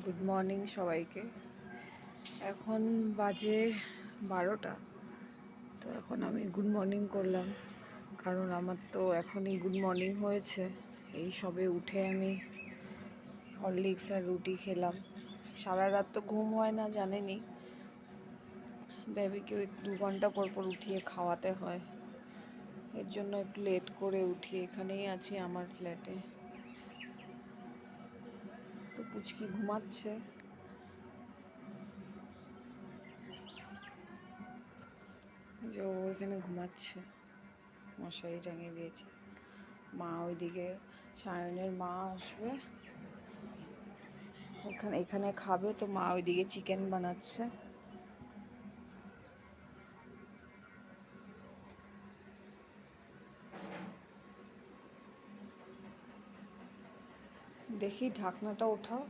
Good morning সবাইকে। এখন বাজে 12টা। তো এখন আমি গুড মর্নিং করলাম, কারণ আমার তো এখনই গুড মর্নিং হয়েছে। এই সবে উঠে আমি হরলিক্স আর রুটি খেলাম। সারা রাত তো ঘুম হয় না, জানেনি। বেবিকে 2 ঘন্টা পর পর উঠিয়ে খাওয়াতে হয়, এর জন্য একটু লেট করে উঠি। এখানেই আছি আমার ফ্ল্যাটে। তো পুচকি ঘুমাচ্ছে। যে ও এখানে ঘুমাচ্ছে, মশারি টাঙিয়ে দিয়েছে। মা ওইদিকে, সায়নের মা আসবে, এখানে খাবে। তো মা ওইদিকে চিকেন বানাচ্ছে। দেখি ঢাকনাটা ওঠাও।